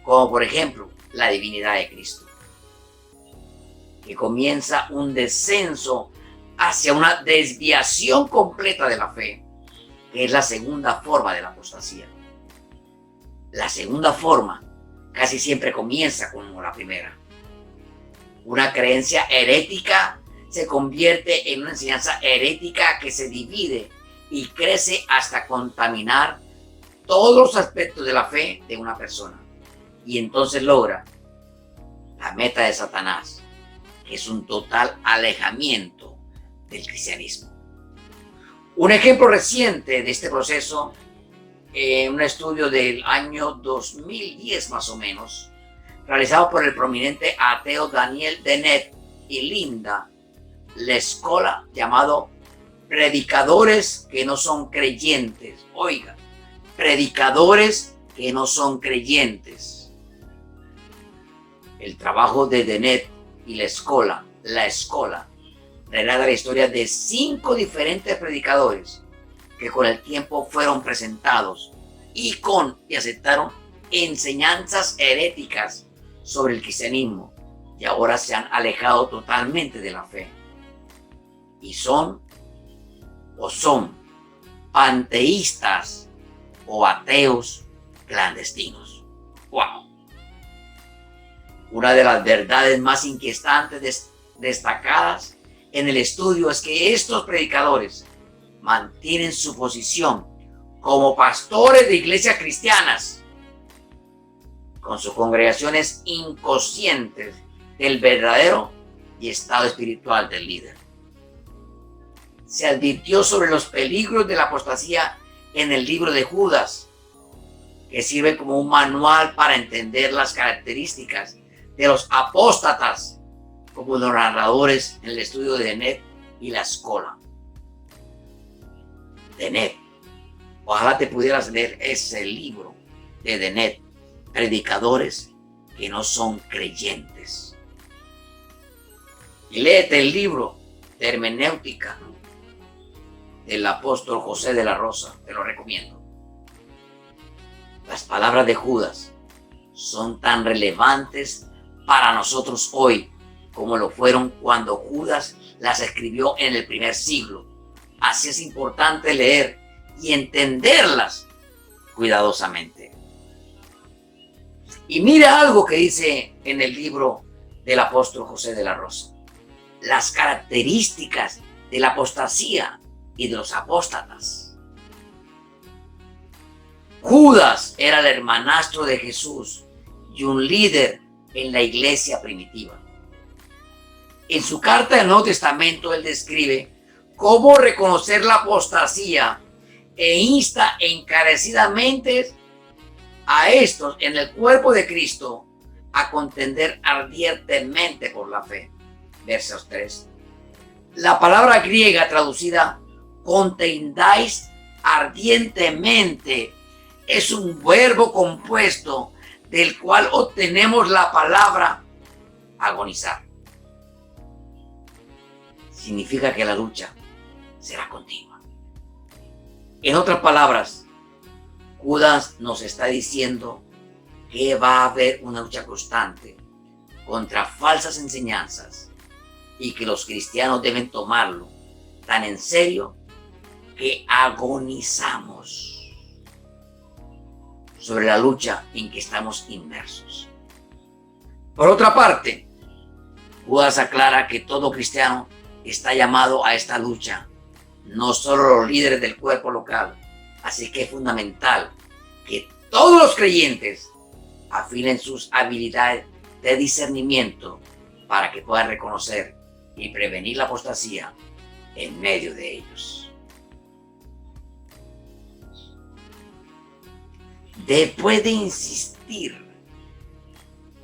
como por ejemplo la divinidad de Cristo, que comienza un descenso hacia una desviación completa de la fe, que es la segunda forma de la apostasía. La segunda forma casi siempre comienza como la primera. Una creencia herética se convierte en una enseñanza herética que se divide y crece hasta contaminar todos los aspectos de la fe de una persona. Y entonces logra la meta de Satanás, que es un total alejamiento del cristianismo. Un ejemplo reciente de este proceso, un estudio del año 2010 más o menos, realizado por el prominente ateo Daniel Dennett y Linda L'escola, llamado Predicadores que no son creyentes. Oiga, predicadores que no son creyentes. El trabajo de Dennett y la escuela, relata la historia de 5 diferentes predicadores que con el tiempo fueron presentados y aceptaron enseñanzas heréticas sobre el cristianismo y ahora se han alejado totalmente de la fe. Y son panteístas o ateos clandestinos. ¡Wow! Una de las verdades más inquietantes destacadas en el estudio es que estos predicadores mantienen su posición como pastores de iglesias cristianas, con sus congregaciones inconscientes del verdadero y estado espiritual del líder. Se advirtió sobre los peligros de la apostasía en el libro de Judas, que sirve como un manual para entender las características de los apóstatas, como los narradores en el estudio de Dennett y la escuela. Dennett, ojalá te pudieras leer ese libro de Dennett, Predicadores que no son creyentes. Y léete el libro de Hermenéutica del apóstol José de la Rosa, te lo recomiendo. Las palabras de Judas son tan relevantes para nosotros hoy como lo fueron cuando Judas las escribió en el primer siglo. Así es importante leer y entenderlas cuidadosamente. Y mira algo que dice en el libro del apóstol José de la Rosa. Las características de la apostasía y de los apóstatas. Judas era el hermanastro de Jesús y un líder en la iglesia primitiva. En su carta del Nuevo Testamento, él describe cómo reconocer la apostasía e insta encarecidamente a estos en el cuerpo de Cristo a contender ardientemente por la fe. Versos 3. La palabra griega traducida contendáis ardientemente es un verbo compuesto del cual obtenemos la palabra agonizar. Significa que la lucha será continua. En otras palabras, Judas nos está diciendo que va a haber una lucha constante contra falsas enseñanzas y que los cristianos deben tomarlo tan en serio que agonizamos sobre la lucha en que estamos inmersos. Por otra parte, Judas aclara que todo cristiano está llamado a esta lucha, no solo los líderes del cuerpo local. Así que es fundamental que todos los creyentes afilen sus habilidades de discernimiento para que puedan reconocer y prevenir la apostasía en medio de ellos. Después de insistir,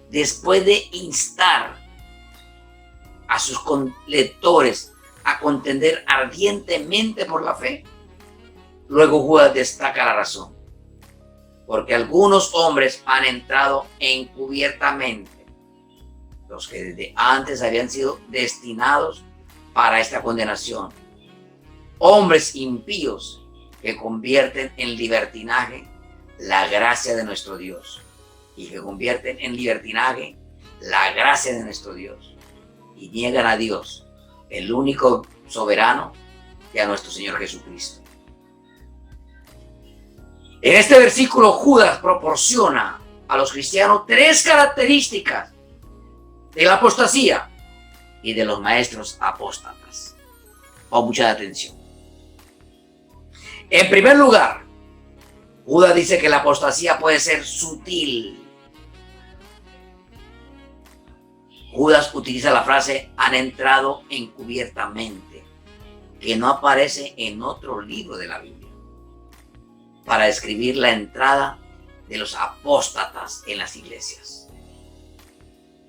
después de instar a sus lectores a contender ardientemente por la fe, luego Judas destaca la razón. Porque algunos hombres han entrado encubiertamente, los que desde antes habían sido destinados para esta condenación. Hombres impíos que convierten en libertinaje la gracia de nuestro Dios. Y que convierten en libertinaje la gracia de nuestro Dios. Y niegan a Dios, el único soberano, y a nuestro Señor Jesucristo. En este versículo, Judas proporciona a los cristianos 3 características de la apostasía y de los maestros apóstatas. Pon mucha atención. En primer lugar, Judas dice que la apostasía puede ser sutil. Judas utiliza la frase han entrado encubiertamente, que no aparece en otro libro de la Biblia, para describir la entrada de los apóstatas en las iglesias.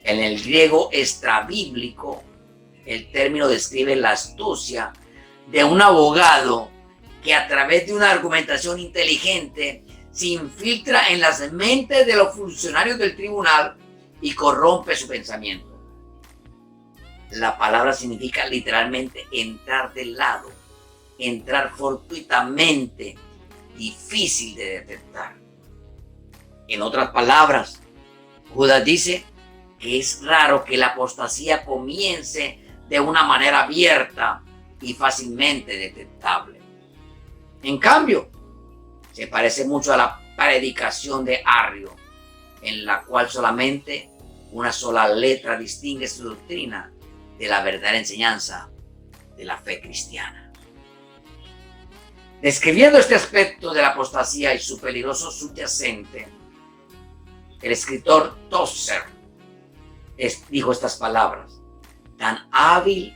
En el griego extrabíblico, el término describe la astucia de un abogado que a través de una argumentación inteligente se infiltra en las mentes de los funcionarios del tribunal y corrompe su pensamiento. La palabra significa literalmente entrar del lado, entrar fortuitamente, difícil de detectar. En otras palabras, Judas dice que es raro que la apostasía comience de una manera abierta y fácilmente detectable. En cambio, se parece mucho a la predicación de Arrio, en la cual solamente una sola letra distingue su doctrina de la verdadera enseñanza de la fe cristiana. Describiendo este aspecto de la apostasía y su peligroso subyacente, el escritor Tosser dijo estas palabras: tan hábil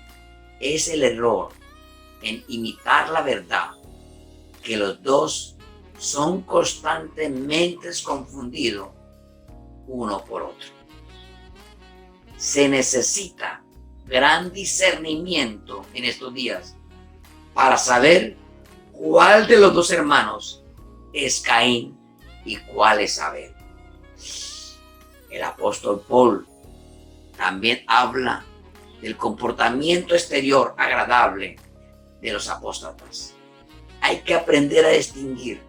es el error en imitar la verdad que los dos son constantemente confundidos uno por otro. Se necesita gran discernimiento en estos días para saber cuál de los dos hermanos es Caín y cuál es Abel. El apóstol Paul también habla del comportamiento exterior agradable de los apóstatas. Hay que aprender a distinguir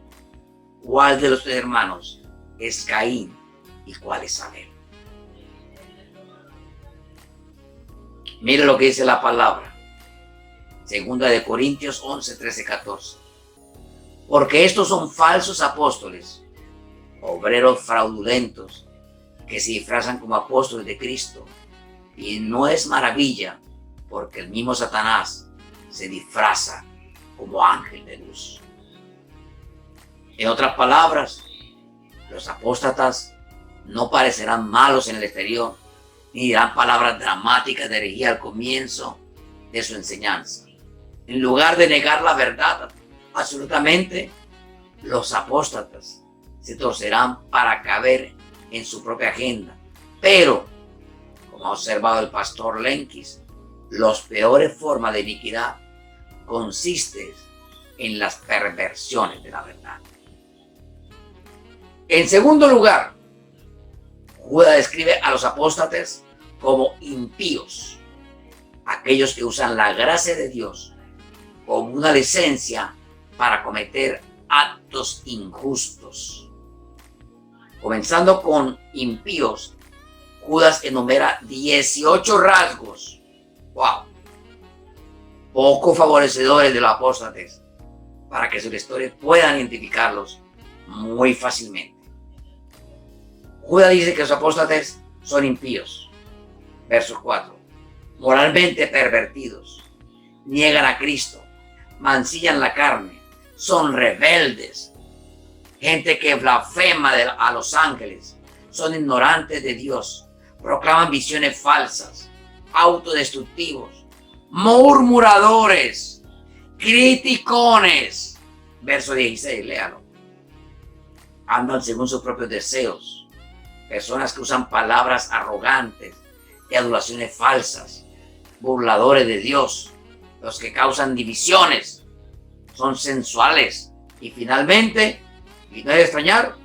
cuál de los dos hermanos es Caín y cuál es Abel. Mire lo que dice la palabra. Segunda de Corintios 11, 13, 14. Porque estos son falsos apóstoles, obreros fraudulentos, que se disfrazan como apóstoles de Cristo. Y no es maravilla, porque el mismo Satanás se disfraza como ángel de luz. En otras palabras, los apóstatas no parecerán malos en el exterior, ni dirán palabras dramáticas de herejía al comienzo de su enseñanza. En lugar de negar la verdad absolutamente, los apóstatas se torcerán para caber en su propia agenda. Pero, como ha observado el pastor Lenkis, las peores formas de iniquidad consisten en las perversiones de la verdad. En segundo lugar, Judas describe a los apóstatas como impíos, aquellos que usan la gracia de Dios como una licencia para cometer actos injustos. Comenzando con impíos, Judas enumera 18 rasgos, poco favorecedores de los apóstatas, para que sus lectores puedan identificarlos muy fácilmente. Judas dice que los apóstatas son impíos. Verso 4. Moralmente pervertidos, niegan a Cristo, mancillan la carne, son rebeldes, gente que blasfema a los ángeles, son ignorantes de Dios, proclaman visiones falsas, autodestructivos, murmuradores, criticones. Verso 16, léalo. Andan según sus propios deseos, personas que usan palabras arrogantes y adulaciones falsas, burladores de Dios, los que causan divisiones, son sensuales y finalmente, y no hay de extrañar,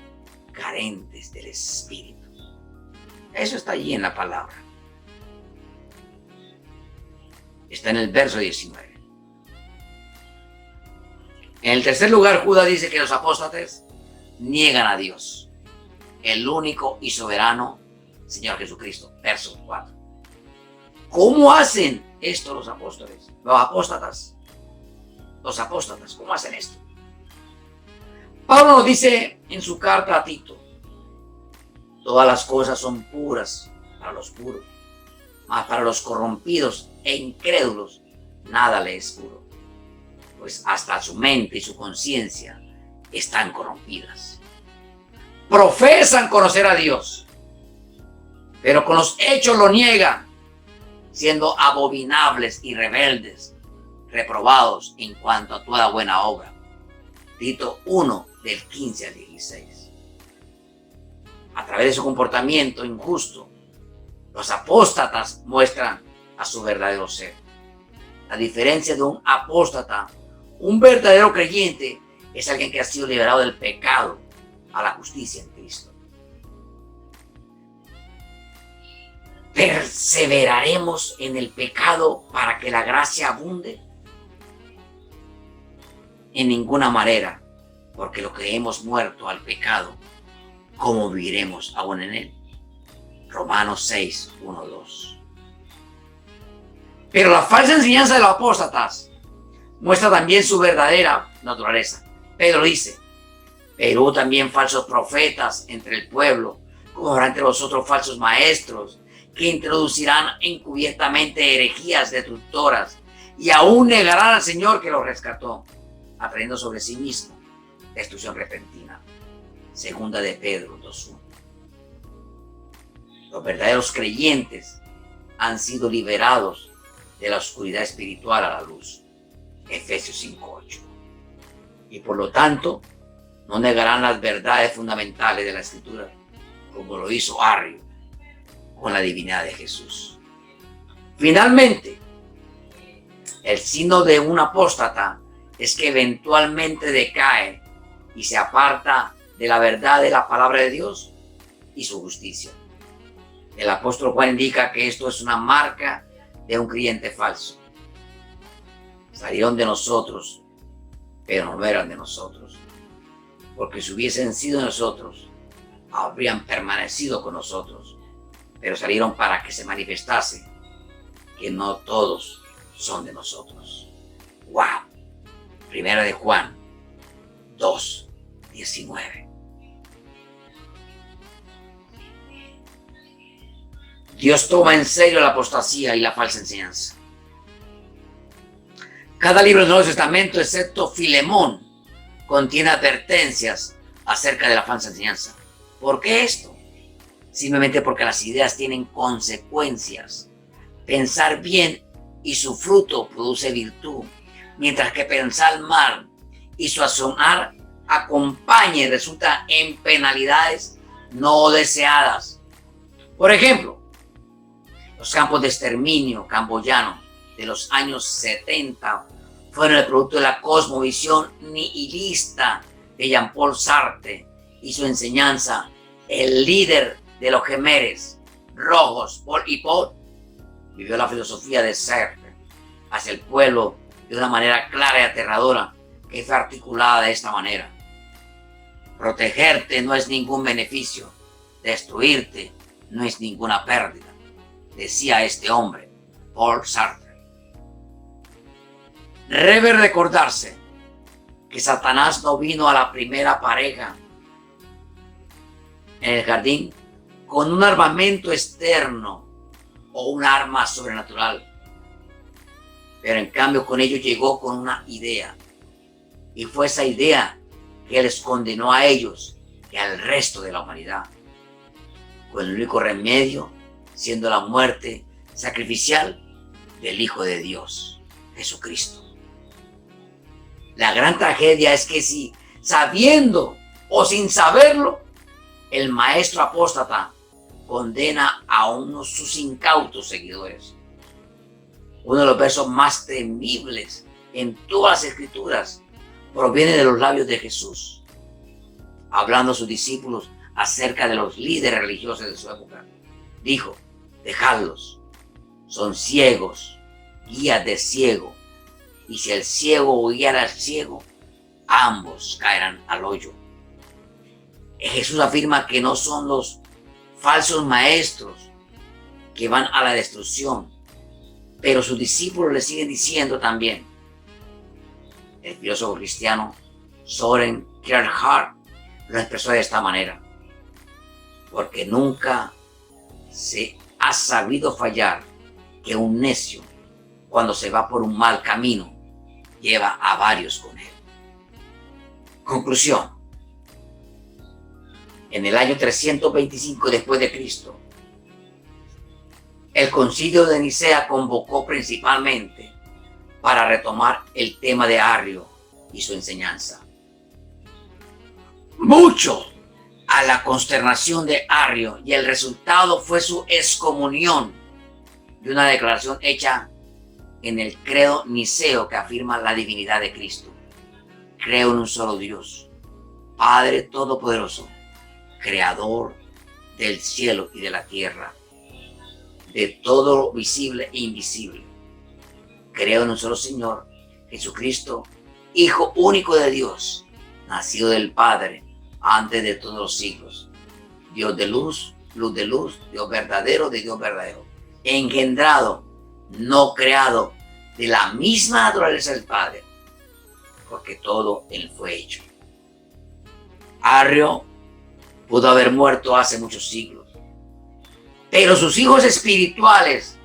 carentes del Espíritu. Eso está allí en la palabra. Está en el verso 19. En el tercer lugar, Judas dice que los apóstatas niegan a Dios, el único y soberano Señor Jesucristo. Verso 4. ¿Cómo hacen esto los apóstoles? Los apóstatas. Los apóstatas, ¿cómo hacen esto? Pablo nos dice en su carta a Tito: todas las cosas son puras para los puros, mas para los corrompidos e incrédulos nada le es puro, pues hasta su mente y su conciencia están corrompidas. Profesan conocer a Dios, pero con los hechos lo niegan, siendo abominables y rebeldes, reprobados en cuanto a toda buena obra. Tito 1, del 15 al 16. A través de su comportamiento injusto, Los apóstatas muestran a su verdadero ser. La diferencia de un apóstata, un verdadero creyente, es alguien que ha sido liberado del pecado a la justicia en Cristo. ¿Perseveraremos en el pecado para que la gracia abunde? En ninguna manera, porque lo que hemos muerto al pecado, ¿cómo viviremos aún en él? Romanos 6, 1, 2. Pero la falsa enseñanza de los apóstatas muestra también su verdadera naturaleza. Pedro dice, pero hubo también falsos profetas entre el pueblo, como habrá entre vosotros falsos maestros, que introducirán encubiertamente herejías destructoras y aún negarán al Señor que los rescató, atrayendo sobre sí mismo destrucción repentina. Segunda de Pedro 2:1. Los verdaderos creyentes han sido liberados de la oscuridad espiritual a la luz. Efesios 5:8. Y por lo tanto, no negarán las verdades fundamentales de la Escritura, como lo hizo Arrio con la divinidad de Jesús. Finalmente, el signo de un apóstata es que eventualmente decae y se aparta de la verdad de la palabra de Dios y su justicia. El apóstol Juan indica que esto es una marca de un creyente falso. Salieron de nosotros, pero no eran de nosotros, porque si hubiesen sido de nosotros, habrían permanecido con nosotros, pero salieron para que se manifestase que no todos son de nosotros. ¡Wow! Primera de Juan 2:19. Dios toma en serio la apostasía y la falsa enseñanza. Cada libro del Nuevo Testamento, excepto Filemón, contiene advertencias acerca de la falsa enseñanza. ¿Por qué esto? Simplemente porque las ideas tienen consecuencias. Pensar bien y su fruto produce virtud, mientras que pensar mal y su accionar acompaña y resulta en penalidades no deseadas. Por ejemplo, los campos de exterminio camboyano de los años 70 fueron el producto de la cosmovisión nihilista de Jean-Paul Sartre y su enseñanza. El líder de los Khmeres rojos, Pol Pot, vivió la filosofía de Sartre hacia el pueblo de una manera clara y aterradora que fue articulada de esta manera. Protegerte no es ningún beneficio, destruirte no es ninguna pérdida, decía este hombre, Paul Sartre. Debe recordarse que Satanás no vino a la primera pareja en el jardín con un armamento externo o un arma sobrenatural, pero en cambio con ello llegó con una idea, y fue esa idea que les condenó a ellos y al resto de la humanidad, con el único remedio siendo la muerte sacrificial del Hijo de Dios, Jesucristo. La gran tragedia es que si, sabiendo o sin saberlo, el maestro apóstata condena a unos sus incautos seguidores. Uno de los versos más temibles en todas las Escrituras proviene de los labios de Jesús, hablando a sus discípulos acerca de los líderes religiosos de su época. Dijo, dejadlos, son ciegos, guías de ciego, y si el ciego guiara al ciego, ambos caerán al hoyo. Jesús afirma que no son los falsos maestros que van a la destrucción, pero sus discípulos le siguen diciendo también. El filósofo cristiano Søren Kierkegaard lo expresó de esta manera: porque nunca se ha sabido fallar que un necio, cuando se va por un mal camino, lleva a varios con él. Conclusión. En el año 325 después de Cristo, el Concilio de Nicea convocó principalmente para retomar el tema de Arrio y su enseñanza. Muchos a la consternación de Arrio, y el resultado fue su excomunión de una declaración hecha en el credo niceo que afirma la divinidad de Cristo. Creo en un solo Dios, Padre Todopoderoso, Creador del cielo y de la tierra, de todo lo visible e invisible. Creo en un solo Señor, Jesucristo, Hijo único de Dios, nacido del Padre antes de todos los siglos, Dios de luz, luz de luz, Dios verdadero de Dios verdadero, engendrado, no creado, de la misma naturaleza del Padre, porque todo Él fue hecho. Arrio pudo haber muerto hace muchos siglos, pero sus hijos espirituales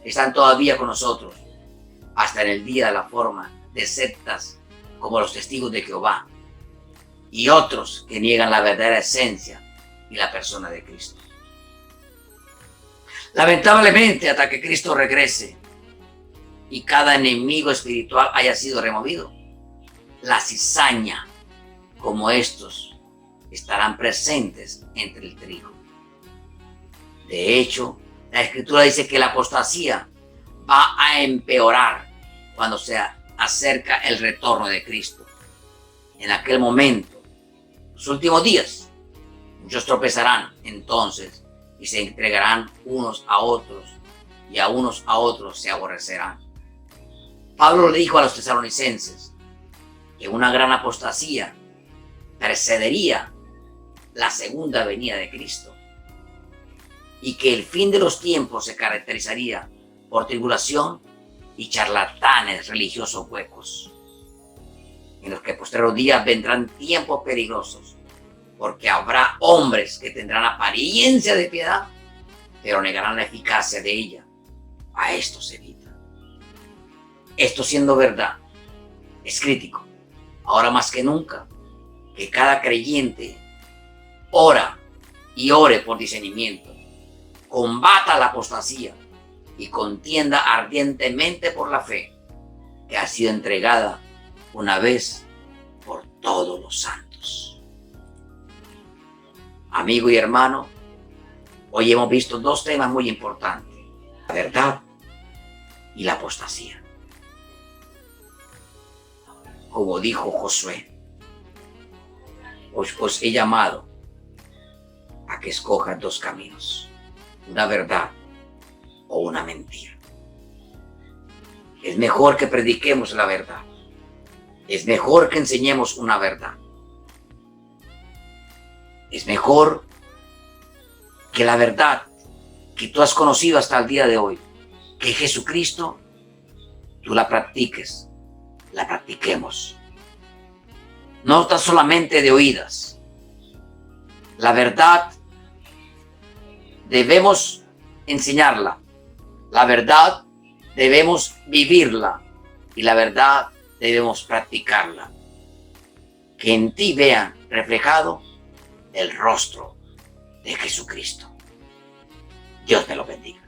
están todavía con nosotros, hasta en el día de la forma de sectas como los testigos de Jehová y otros que niegan la verdadera esencia y la persona de Cristo. Lamentablemente, hasta que Cristo regrese y cada enemigo espiritual haya sido removido, la cizaña como estos estarán presentes entre el trigo. De hecho, la Escritura dice que la apostasía va a empeorar cuando se acerca el retorno de Cristo. En aquel momento, los últimos días, muchos tropezarán entonces y se entregarán unos a otros, y a unos a otros se aborrecerán. Pablo le dijo a los tesalonicenses que una gran apostasía precedería la segunda venida de Cristo y que el fin de los tiempos se caracterizaría por tribulación y charlatanes religiosos huecos, en los que posteriores días vendrán tiempos peligrosos, porque habrá hombres que tendrán apariencia de piedad, pero negarán la eficacia de ella. A esto se evita. Esto, siendo verdad, es crítico, ahora más que nunca, que cada creyente ora y ore por discernimiento, combata la apostasía y contienda ardientemente por la fe que ha sido entregada una vez por todos los santos. Amigo y hermano, hoy hemos visto dos temas muy importantes: la verdad y la apostasía. Como dijo Josué, os he llamado a que escojan dos caminos, una verdad o una mentira. Es mejor que prediquemos la verdad. Es mejor que enseñemos una verdad. Es mejor que la verdad que tú has conocido hasta el día de hoy, que Jesucristo, tú la practiques, la practiquemos. No tan solamente de oídas. La verdad debemos enseñarla. La verdad debemos vivirla. Y la verdad debemos practicarla. Que en ti vean reflejado el rostro de Jesucristo. Dios te lo bendiga.